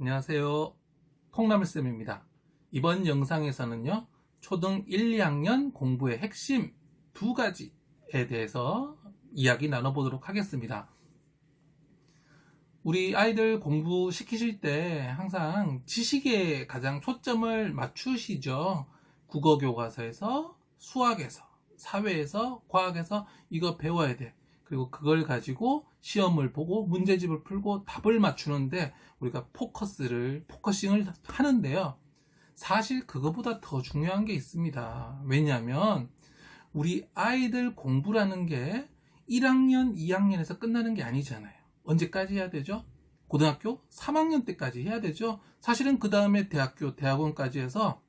안녕하세요. 콩나물쌤입니다. 이번 영상에서는요, 초등 1, 2학년 공부의 핵심 두 가지에 대해서 이야기 나눠보도록 하겠습니다. 우리 아이들 공부 시키실 때 항상 지식에 가장 초점을 맞추시죠. 국어 교과서에서, 수학에서, 사회에서, 과학에서 이거 배워야 돼. 그리고 그걸 가지고 시험을 보고 문제집을 풀고 답을 맞추는데 우리가 포커싱을 하는데요. 사실 그거보다 더 중요한 게 있습니다. 왜냐하면 우리 아이들 공부라는 게 1학년, 2학년에서 끝나는 게 아니잖아요. 언제까지 해야 되죠? 고등학교 3학년 때까지 해야 되죠. 사실은 그 다음에 대학교, 대학원까지 해서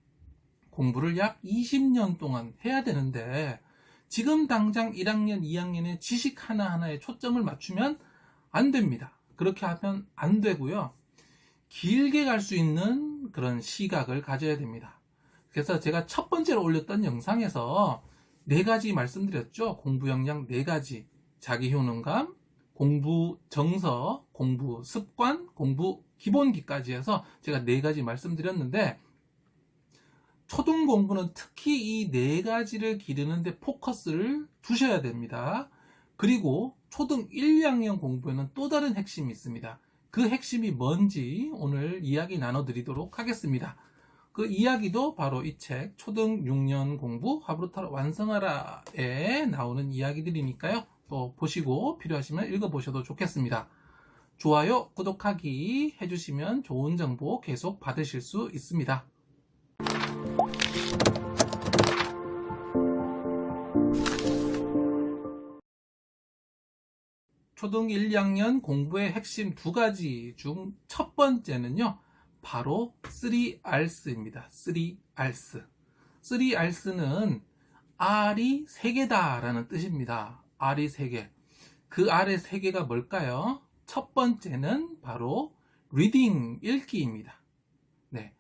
공부를 약 20년 동안 해야 되는데 지금 당장 1학년, 2학년의 지식 하나하나에 초점을 맞추면 안 됩니다. 그렇게 하면 안 되고요. 길게 갈 수 있는 그런 시각을 가져야 됩니다. 그래서 제가 첫 번째로 올렸던 영상에서 4가지 말씀드렸죠. 공부 역량 4가지. 자기 효능감, 공부 정서, 공부 습관, 공부 기본기까지 해서 제가 4가지 말씀드렸는데 초등 공부는 특히 이 4가지를 기르는데 포커스를 두셔야 됩니다. 그리고 초등 1, 2학년 공부에는 또 다른 핵심이 있습니다. 그 핵심이 뭔지 오늘 이야기 나눠드리도록 하겠습니다. 그 이야기도 바로 이 책 초등 6년 공부 화브루타로 완성하라에 나오는 이야기들이니까요. 또 보시고 필요하시면 읽어보셔도 좋겠습니다. 좋아요, 구독하기 해주시면 좋은 정보 계속 받으실 수 있습니다. 초등 1, 2학년 공부의 핵심 2가지 중 첫 번째는요, 바로 3Rs입니다. 3Rs. 3Rs는 R이 3개다 라는 뜻입니다. R이 3개. 그 R의 3개가 뭘까요? 첫 번째는 바로 리딩, 읽기입니다. 네.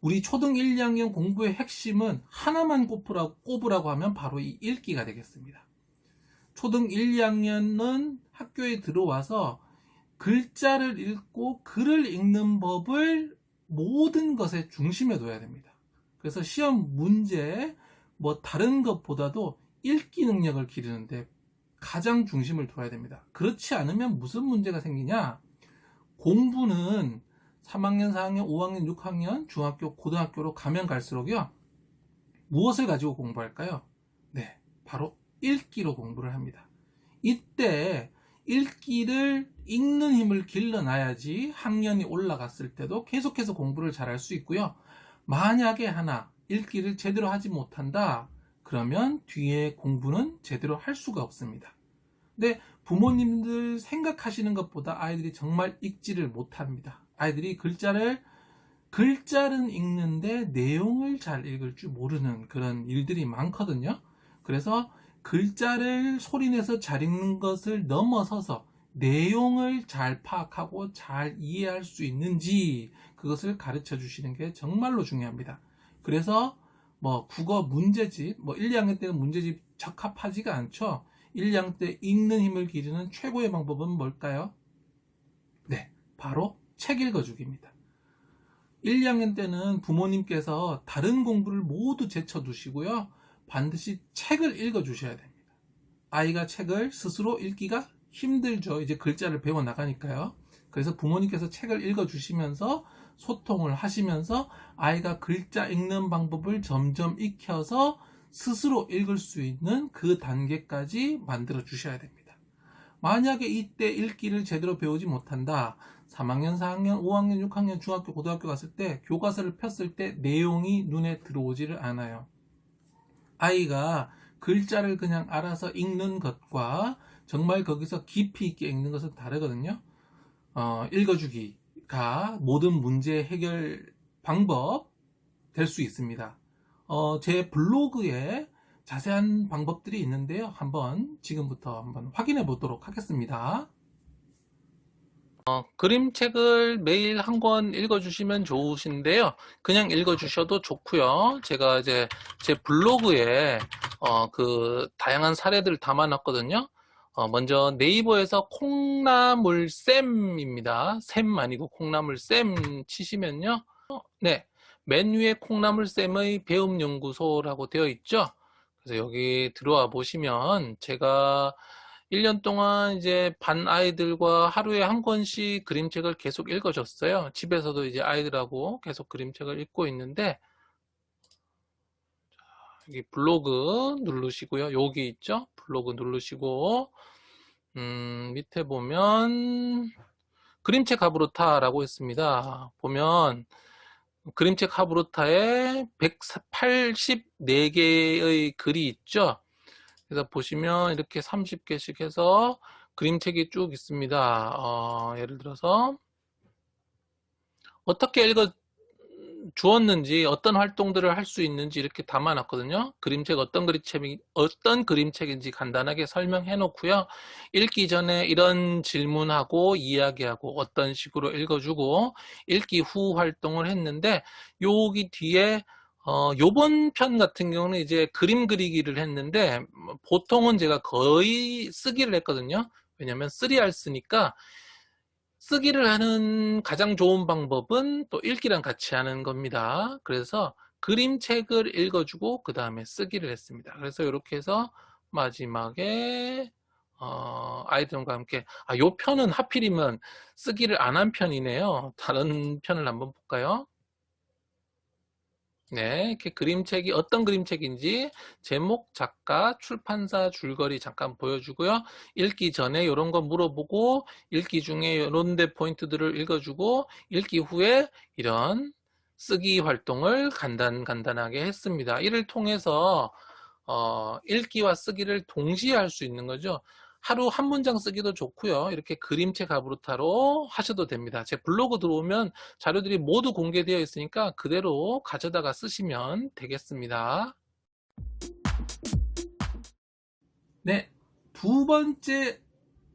우리 초등 1, 2학년 공부의 핵심은 하나만 꼽으라고 하면 바로 이 읽기가 되겠습니다. 초등 1, 2학년은 학교에 들어와서 글자를 읽고 글을 읽는 법을 모든 것의 중심에 둬야 됩니다. 그래서 시험 문제, 다른 것보다도 읽기 능력을 기르는데 가장 중심을 둬야 됩니다. 그렇지 않으면 무슨 문제가 생기냐? 공부는 3학년, 4학년, 5학년, 6학년, 중학교, 고등학교로 가면 갈수록요. 무엇을 가지고 공부할까요? 네, 바로 읽기로 공부를 합니다. 이때 읽기를 읽는 힘을 길러놔야지 학년이 올라갔을 때도 계속해서 공부를 잘할 수 있고요. 만약에 하나 읽기를 제대로 하지 못한다, 그러면 뒤에 공부는 제대로 할 수가 없습니다. 근데 부모님들 생각하시는 것보다 아이들이 정말 읽지를 못합니다. 아이들이 글자는 읽는데 내용을 잘 읽을 줄 모르는 그런 일들이 많거든요. 그래서 글자를 소리내서 잘 읽는 것을 넘어서서 내용을 잘 파악하고 잘 이해할 수 있는지 그것을 가르쳐 주시는 게 정말로 중요합니다. 그래서 국어 문제집, 1, 2학년 때는 문제집 적합하지가 않죠. 1, 2학년 때 읽는 힘을 기르는 최고의 방법은 뭘까요? 네, 바로 책 읽어주기입니다. 1, 2학년 때는 부모님께서 다른 공부를 모두 제쳐두시고요. 반드시 책을 읽어주셔야 됩니다. 아이가 책을 스스로 읽기가 힘들죠. 이제 글자를 배워나가니까요. 그래서 부모님께서 책을 읽어주시면서 소통을 하시면서 아이가 글자 읽는 방법을 점점 익혀서 스스로 읽을 수 있는 그 단계까지 만들어 주셔야 됩니다. 만약에 이때 읽기를 제대로 배우지 못한다. 3학년, 4학년, 5학년, 6학년, 중학교, 고등학교 갔을 때 교과서를 폈을 때 내용이 눈에 들어오지를 않아요. 아이가 글자를 그냥 알아서 읽는 것과 정말 거기서 깊이 있게 읽는 것은 다르거든요. 읽어주기가 모든 문제 해결 방법 될 수 있습니다. 제 블로그에 자세한 방법들이 있는데요. 지금부터 한번 확인해 보도록 하겠습니다. 그림책을 매일 한 권 읽어주시면 좋으신데요. 그냥 읽어주셔도 좋고요. 제가 이제 제 블로그에 그 다양한 사례들을 담아놨거든요. 먼저 네이버에서 콩나물쌤입니다. 샘 아니고 콩나물쌤 치시면요. 네, 맨 위에 콩나물쌤의 배움연구소라고 되어 있죠. 그래서 여기 들어와 보시면 제가 1년 동안 이제 반 아이들과 하루에 한 권씩 그림책을 계속 읽어줬어요. 집에서도 이제 아이들하고 계속 그림책을 읽고 있는데, 여기 블로그 누르시고요. 여기 있죠? 블로그 누르시고, 밑에 보면 그림책 하브루타라고 있습니다. 보면 그림책 하브루타에 184개의 글이 있죠. 그래서 보시면 이렇게 30개씩 해서 그림책이 쭉 있습니다. 예를 들어서 어떻게 읽어 주었는지, 어떤 활동들을 할 수 있는지 이렇게 담아놨거든요. 그림책 어떤 그림책인지 간단하게 설명해 놓고요. 읽기 전에 이런 질문하고 이야기하고 어떤 식으로 읽어주고 읽기 후 활동을 했는데, 여기 뒤에 요번 편 같은 경우는 이제 그림 그리기를 했는데, 보통은 제가 거의 쓰기를 했거든요. 왜냐면 3R 쓰니까 쓰기를 하는 가장 좋은 방법은 또 읽기랑 같이 하는 겁니다. 그래서 그림책을 읽어주고 그 다음에 쓰기를 했습니다. 그래서 이렇게 해서 마지막에 아이들과 함께, 요 편은 하필이면 쓰기를 안 한 편이네요. 다른 편을 한번 볼까요? 네, 이렇게 그림책이 어떤 그림책인지 제목, 작가, 출판사, 줄거리 잠깐 보여주고요. 읽기 전에 이런 거 물어보고, 읽기 중에 이런 데 포인트들을 읽어주고, 읽기 후에 이런 쓰기 활동을 간단하게 했습니다. 이를 통해서 읽기와 쓰기를 동시에 할 수 있는 거죠. 하루 한 문장 쓰기도 좋고요. 이렇게 그림책 가브루타로 하셔도 됩니다. 제 블로그 들어오면 자료들이 모두 공개되어 있으니까 그대로 가져다가 쓰시면 되겠습니다. 네, 두 번째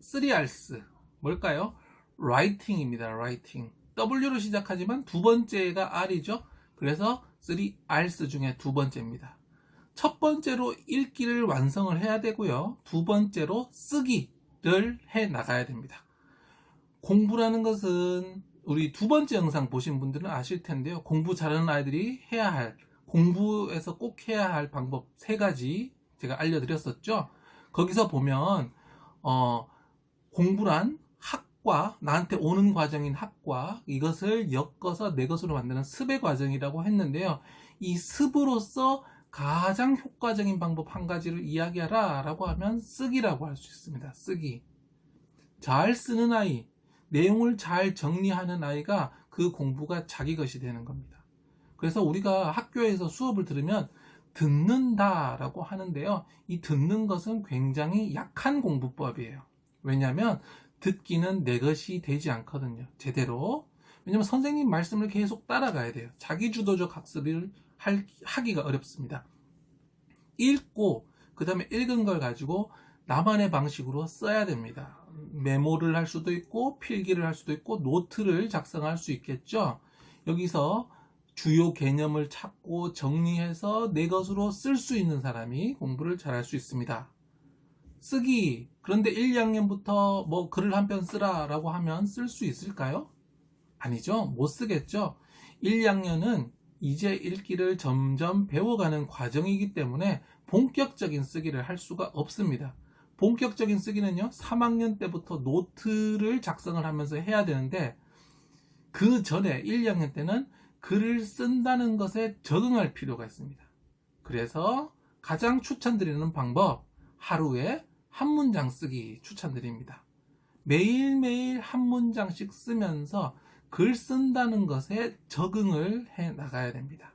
3Rs 뭘까요? Writing입니다. Writing. W로 시작하지만 두 번째가 R이죠. 그래서 3Rs 중에 두 번째입니다. 첫 번째로 읽기를 완성을 해야 되고요. 두 번째로 쓰기를 해 나가야 됩니다. 공부라는 것은 우리 두 번째 영상 보신 분들은 아실 텐데요. 공부 잘하는 아이들이 해야 할, 공부에서 꼭 해야 할 방법 3가지 제가 알려드렸었죠. 거기서 보면 공부란 학과, 나한테 오는 과정인 학과, 이것을 엮어서 내 것으로 만드는 습의 과정이라고 했는데요. 이 습으로서 가장 효과적인 방법 한 가지를 이야기하라 라고 하면 쓰기라고 할 수 있습니다. 쓰기. 잘 쓰는 아이, 내용을 잘 정리하는 아이가 그 공부가 자기 것이 되는 겁니다. 그래서 우리가 학교에서 수업을 들으면 듣는다 라고 하는데요. 이 듣는 것은 굉장히 약한 공부법이에요. 왜냐하면 듣기는 내 것이 되지 않거든요. 제대로. 왜냐하면 선생님 말씀을 계속 따라가야 돼요. 자기주도적 학습을 하기가 어렵습니다. 읽고 그 다음에 읽은 걸 가지고 나만의 방식으로 써야 됩니다. 메모를 할 수도 있고 필기를 할 수도 있고 노트를 작성할 수 있겠죠. 여기서 주요 개념을 찾고 정리해서 내 것으로 쓸 수 있는 사람이 공부를 잘할 수 있습니다. 쓰기, 그런데 1, 2학년부터 뭐 글을 한 편 쓰라 라고 하면 쓸 수 있을까요? 아니죠. 못 쓰겠죠. 1, 2학년은 이제 읽기를 점점 배워가는 과정이기 때문에 본격적인 쓰기를 할 수가 없습니다. 본격적인 쓰기는요, 3학년 때부터 노트를 작성을 하면서 해야 되는데, 그 전에 1, 2학년 때는 글을 쓴다는 것에 적응할 필요가 있습니다. 그래서 가장 추천드리는 방법, 하루에 한 문장 쓰기 추천드립니다. 매일매일 한 문장씩 쓰면서 글 쓴다는 것에 적응을 해 나가야 됩니다.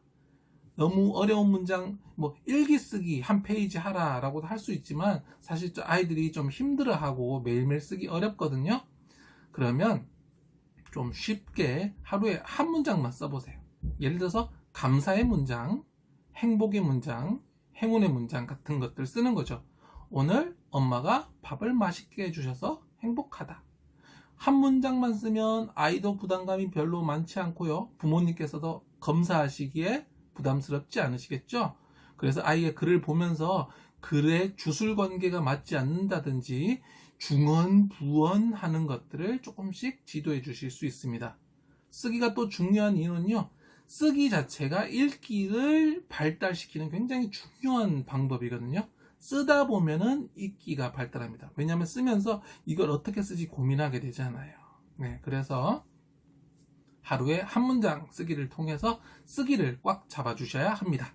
너무 어려운 문장, 뭐 일기 쓰기 한 페이지 하라 라고도 할 수 있지만 사실 아이들이 좀 힘들어하고 매일매일 쓰기 어렵거든요. 그러면 좀 쉽게 하루에 한 문장만 써보세요. 예를 들어서 감사의 문장, 행복의 문장, 행운의 문장 같은 것들 쓰는 거죠. 오늘 엄마가 밥을 맛있게 해주셔서 행복하다. 한 문장만 쓰면 아이도 부담감이 별로 많지 않고요. 부모님께서도 검사하시기에 부담스럽지 않으시겠죠? 그래서 아이의 글을 보면서 글의 주술 관계가 맞지 않는다든지 중언, 부언 하는 것들을 조금씩 지도해 주실 수 있습니다. 쓰기가 또 중요한 이유는요, 쓰기 자체가 읽기를 발달시키는 굉장히 중요한 방법이거든요. 쓰다 보면은 읽기가 발달합니다. 왜냐하면 쓰면서 이걸 어떻게 쓰지 고민하게 되잖아요. 네, 그래서 하루에 한 문장 쓰기를 통해서 쓰기를 꽉 잡아주셔야 합니다.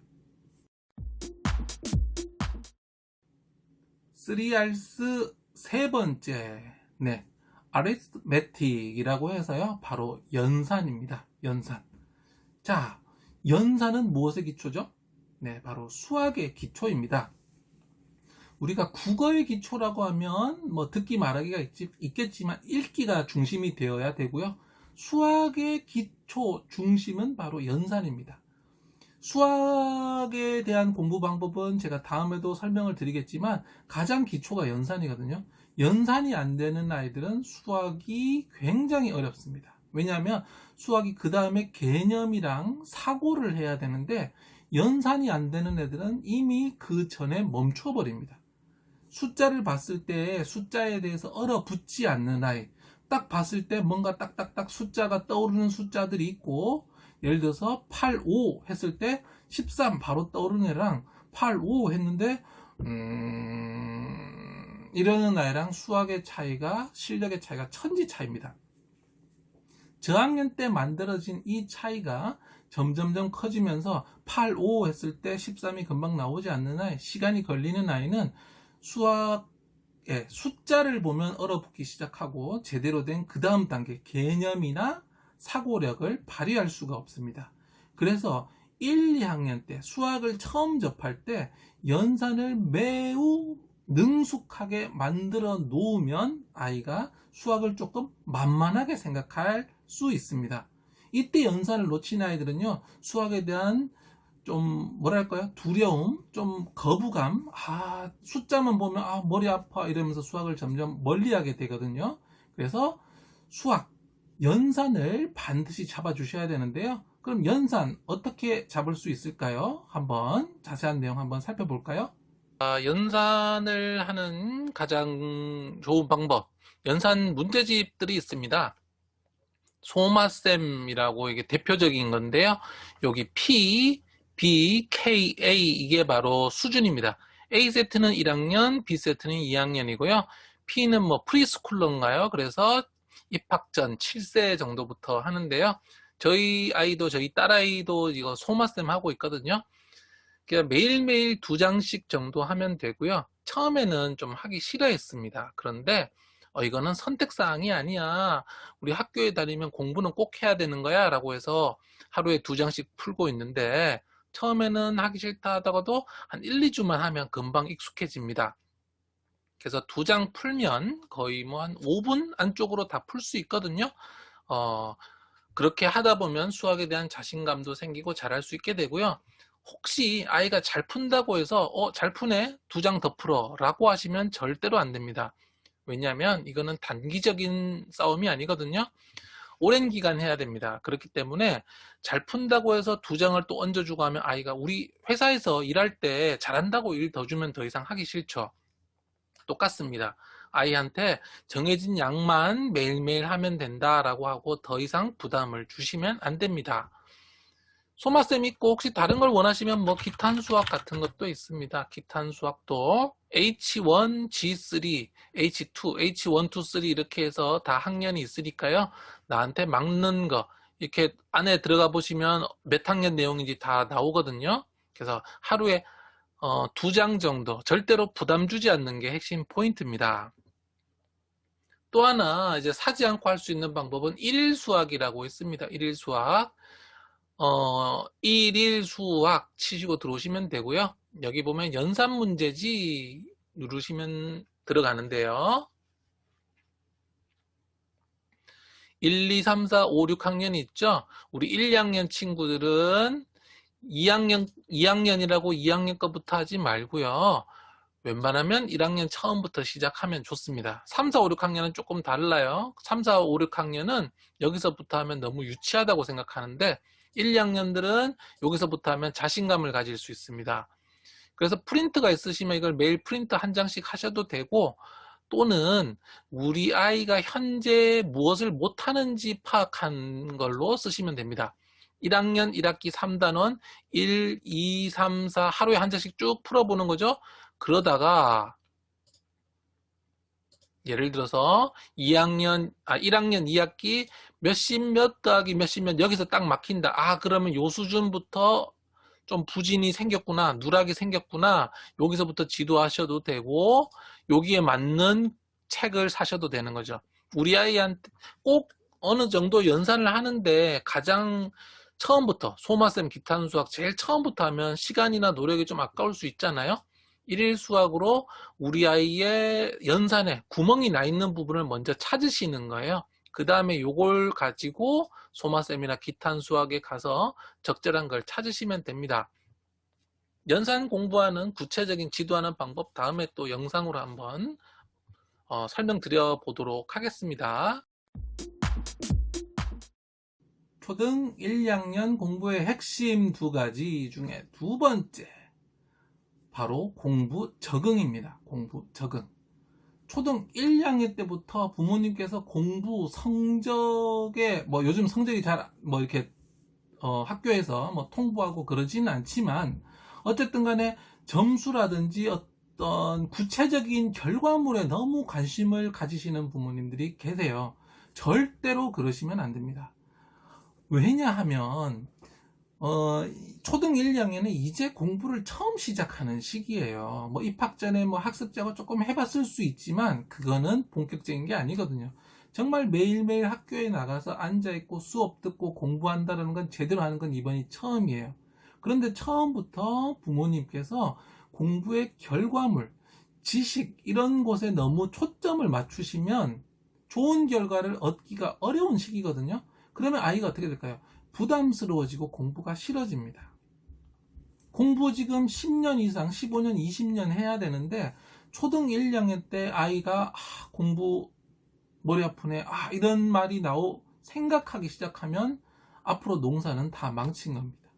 3R's 세 번째, 네, arithmetic이라고 해서요, 바로 연산입니다. 연산. 자, 연산은 무엇의 기초죠? 네, 바로 수학의 기초입니다. 우리가 국어의 기초라고 하면 뭐 듣기 말하기가 있겠지만 읽기가 중심이 되어야 되고요. 수학의 기초 중심은 바로 연산입니다. 수학에 대한 공부 방법은 제가 다음에도 설명을 드리겠지만 가장 기초가 연산이거든요. 연산이 안 되는 아이들은 수학이 굉장히 어렵습니다. 왜냐하면 수학이 그 다음에 개념이랑 사고를 해야 되는데 연산이 안 되는 애들은 이미 그 전에 멈춰버립니다. 숫자를 봤을 때 숫자에 대해서 얼어붙지 않는 아이, 딱 봤을 때 뭔가 딱딱딱 숫자가 떠오르는 숫자들이 있고, 예를 들어서 8, 5 했을 때 13 바로 떠오르는 애랑 8, 5 했는데 이러는 아이랑 수학의 차이가, 실력의 차이가 천지 차이입니다. 저학년 때 만들어진 이 차이가 점점점 커지면서 8, 5 했을 때 13이 금방 나오지 않는 아이, 시간이 걸리는 아이는 수학의 숫자를 보면 얼어붙기 시작하고 제대로 된 그 다음 단계 개념이나 사고력을 발휘할 수가 없습니다. 그래서 1, 2학년 때 수학을 처음 접할 때 연산을 매우 능숙하게 만들어 놓으면 아이가 수학을 조금 만만하게 생각할 수 있습니다. 이때 연산을 놓친 아이들은요, 수학에 대한 좀 뭐랄까요, 두려움, 좀 거부감, 숫자만 보면 머리 아파 이러면서 수학을 점점 멀리하게 되거든요. 그래서 수학 연산을 반드시 잡아 주셔야 되는데요. 그럼 연산 어떻게 잡을 수 있을까요? 한번 자세한 내용 한번 살펴볼까요? 연산을 하는 가장 좋은 방법, 연산 문제집들이 있습니다. 소마셈이라고 이게 대표적인 건데요. 여기 P, B, K, A 이게 바로 수준입니다. A세트는 1학년, B세트는 2학년이고요. P는 뭐 프리스쿨러인가요? 그래서 입학 전 7세 정도부터 하는데요. 저희 아이도, 저희 딸아이도 이거 소마셈 하고 있거든요. 그냥 매일매일 2장씩 정도 하면 되고요. 처음에는 좀 하기 싫어했습니다. 그런데 이거는 선택사항이 아니야. 우리 학교에 다니면 공부는 꼭 해야 되는 거야 라고 해서 하루에 2장씩 풀고 있는데, 처음에는 하기 싫다 하다가도 한 1, 2주만 하면 금방 익숙해집니다. 그래서 2장 풀면 거의 뭐 한 5분 안쪽으로 다 풀 수 있거든요. 그렇게 하다 보면 수학에 대한 자신감도 생기고 잘할 수 있게 되고요. 혹시 아이가 잘 푼다고 해서 잘 푸네, 2장 더 풀어 라고 하시면 절대로 안 됩니다. 왜냐하면 이거는 단기적인 싸움이 아니거든요. 오랜 기간 해야 됩니다. 그렇기 때문에 잘 푼다고 해서 2장을 또 얹어주고 하면 아이가, 우리 회사에서 일할 때 잘한다고 일 더 주면 더 이상 하기 싫죠. 똑같습니다. 아이한테 정해진 양만 매일매일 하면 된다라고 하고 더 이상 부담을 주시면 안 됩니다. 소마셈 있고 혹시 다른 걸 원하시면 뭐 기탄 수학 같은 것도 있습니다. 기탄 수학도 H1, G3, H2, H1, 2, 3 이렇게 해서 다 학년이 있으니까요. 나한테 막는 거 이렇게 안에 들어가 보시면 몇 학년 내용인지 다 나오거든요. 그래서 하루에 2장 정도 절대로 부담 주지 않는 게 핵심 포인트입니다. 또 하나 이제 사지 않고 할 수 있는 방법은 1일 수학이라고 있습니다. 1일 수학. 1일 수학 치시고 들어오시면 되고요. 여기 보면 연산 문제지 누르시면 들어가는데요. 1, 2, 3, 4, 5, 6학년이 있죠. 우리 1, 2학년 친구들은 2학년이라고 2학년 거부터 하지 말고요. 웬만하면 1학년 처음부터 시작하면 좋습니다. 3, 4, 5, 6학년은 조금 달라요. 3, 4, 5, 6학년은 여기서부터 하면 너무 유치하다고 생각하는데 1, 2학년들은 여기서부터 하면 자신감을 가질 수 있습니다. 그래서 프린트가 있으시면 이걸 매일 프린트 한 장씩 하셔도 되고, 또는 우리 아이가 현재 무엇을 못하는지 파악한 걸로 쓰시면 됩니다. 1학년 1학기 3단원 1, 2, 3, 4 하루에 한 장씩 쭉 풀어보는 거죠. 그러다가 예를 들어서 1학년 2학기 몇십 몇 더하기 몇십 몇 여기서 딱 막힌다. 아, 그러면 요 수준부터 좀 부진이 생겼구나, 누락이 생겼구나, 여기서부터 지도하셔도 되고 여기에 맞는 책을 사셔도 되는 거죠. 우리 아이한테 꼭 어느 정도 연산을 하는데 가장 처음부터 소마셈 기타 수학 제일 처음부터 하면 시간이나 노력이 좀 아까울 수 있잖아요. 일일 수학으로 우리 아이의 연산에 구멍이 나 있는 부분을 먼저 찾으시는 거예요. 그 다음에 요걸 가지고 소마셈이나 기타 수학에 가서 적절한 걸 찾으시면 됩니다. 연산 공부하는 구체적인 지도하는 방법 다음에 또 영상으로 한번 설명드려 보도록 하겠습니다. 초등 1, 2학년 공부의 핵심 두 가지 중에 두 번째, 바로 공부 적응입니다. 공부 적응. 초등 1, 2학년 때부터 부모님께서 공부 성적에 요즘 성적이 잘 이렇게 학교에서 통보하고 그러지는 않지만 어쨌든 간에 점수라든지 어떤 구체적인 결과물에 너무 관심을 가지시는 부모님들이 계세요. 절대로 그러시면 안 됩니다. 왜냐하면 초등 1, 2학년은 이제 공부를 처음 시작하는 시기예요. 입학 전에 학습 작업 조금 해봤을 수 있지만 그거는 본격적인 게 아니거든요. 정말 매일매일 학교에 나가서 앉아있고 수업 듣고 공부한다는 건 제대로 하는 건 이번이 처음이에요. 그런데 처음부터 부모님께서 공부의 결과물, 지식 이런 곳에 너무 초점을 맞추시면 좋은 결과를 얻기가 어려운 시기거든요. 그러면 아이가 어떻게 될까요? 부담스러워지고 공부가 싫어집니다. 공부 지금 10년 이상, 15년, 20년 해야 되는데 초등 1, 2학년 때 아이가 공부 머리 아프네, 이런 말이 생각하기 시작하면 앞으로 농사는 다 망친 겁니다.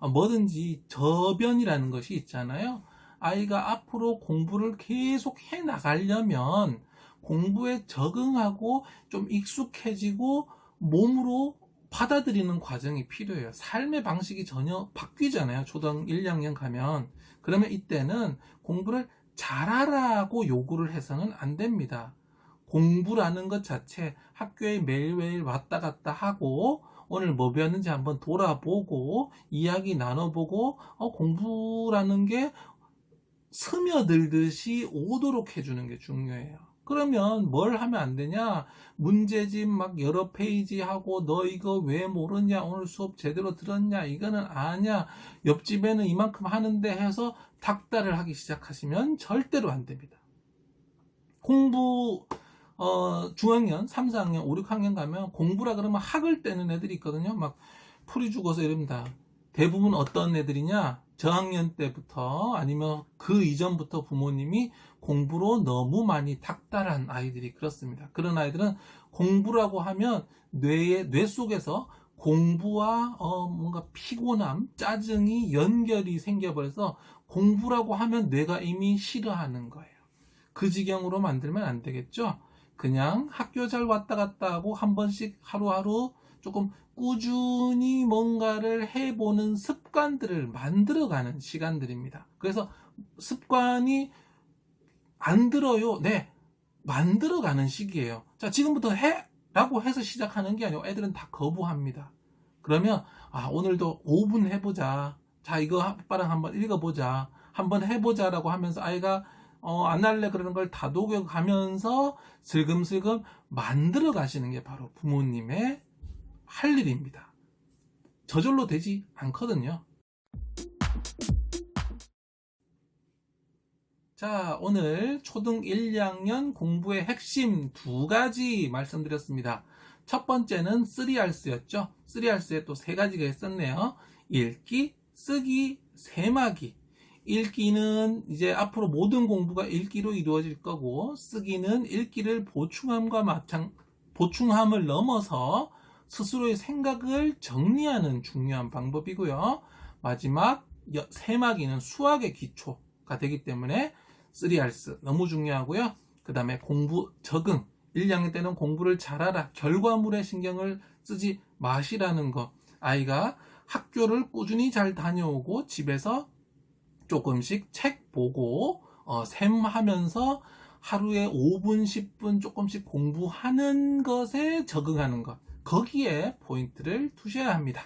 뭐든지 저변이라는 것이 있잖아요. 아이가 앞으로 공부를 계속 해 나가려면 공부에 적응하고 좀 익숙해지고 몸으로 받아들이는 과정이 필요해요. 삶의 방식이 전혀 바뀌잖아요. 초등 1, 2학년 가면. 그러면 이때는 공부를 잘하라고 요구를 해서는 안 됩니다. 공부라는 것 자체, 학교에 매일매일 왔다 갔다 하고 오늘 뭐 배웠는지 한번 돌아보고 이야기 나눠보고 공부라는 게 스며들듯이 오도록 해주는 게 중요해요. 그러면 뭘 하면 안 되냐? 문제집 여러 페이지 하고 너 이거 왜 모르냐? 오늘 수업 제대로 들었냐? 이거는 아냐? 옆집에는 이만큼 하는데 해서 닥달을 하기 시작하시면 절대로 안 됩니다. 공부 중학년, 3, 4학년, 5, 6학년 가면 공부라 그러면 학을 떼는 애들이 있거든요. 풀이 죽어서 이럽니다. 대부분 어떤 애들이냐? 저학년 때부터 아니면 그 이전부터 부모님이 공부로 너무 많이 닥달한 아이들이 그렇습니다. 그런 아이들은 공부라고 하면 뇌 속에서 공부와 뭔가 피곤함, 짜증이 연결이 생겨버려서 공부라고 하면 뇌가 이미 싫어하는 거예요. 그 지경으로 만들면 안 되겠죠? 그냥 학교 잘 왔다 갔다 하고 한 번씩 하루하루 조금 꾸준히 뭔가를 해보는 습관들을 만들어가는 시간들입니다. 그래서 습관이 안 들어요. 네, 만들어가는 시기예요. 자, 지금부터 해라고 해서 시작하는 게 아니고 애들은 다 거부합니다. 그러면 오늘도 5분 해보자. 자, 이거 아빠랑 한번 읽어보자. 한번 해보자라고 하면서 아이가 안 할래 그러는 걸 다독여 가면서 슬금슬금 만들어 가시는 게 바로 부모님의 할 일입니다. 저절로 되지 않거든요. 자, 오늘 초등 1, 2학년 공부의 핵심 두 가지 말씀드렸습니다. 첫 번째는 3R스였죠. 3R스에 또 세 가지가 있었네요. 읽기, 쓰기, 세마기. 읽기는 이제 앞으로 모든 공부가 읽기로 이루어질 거고, 쓰기는 읽기를 보충함을 넘어서 스스로의 생각을 정리하는 중요한 방법이고요. 마지막 세마기는 수학의 기초가 되기 때문에 3Rs 너무 중요하고요. 그 다음에 공부 적응, 1, 2학년 때는 공부를 잘하라, 결과물에 신경을 쓰지 마시라는 거. 아이가 학교를 꾸준히 잘 다녀오고 집에서 조금씩 책 보고 셈하면서 하루에 5분, 10분 조금씩 공부하는 것에 적응하는 것, 거기에 포인트를 두셔야 합니다.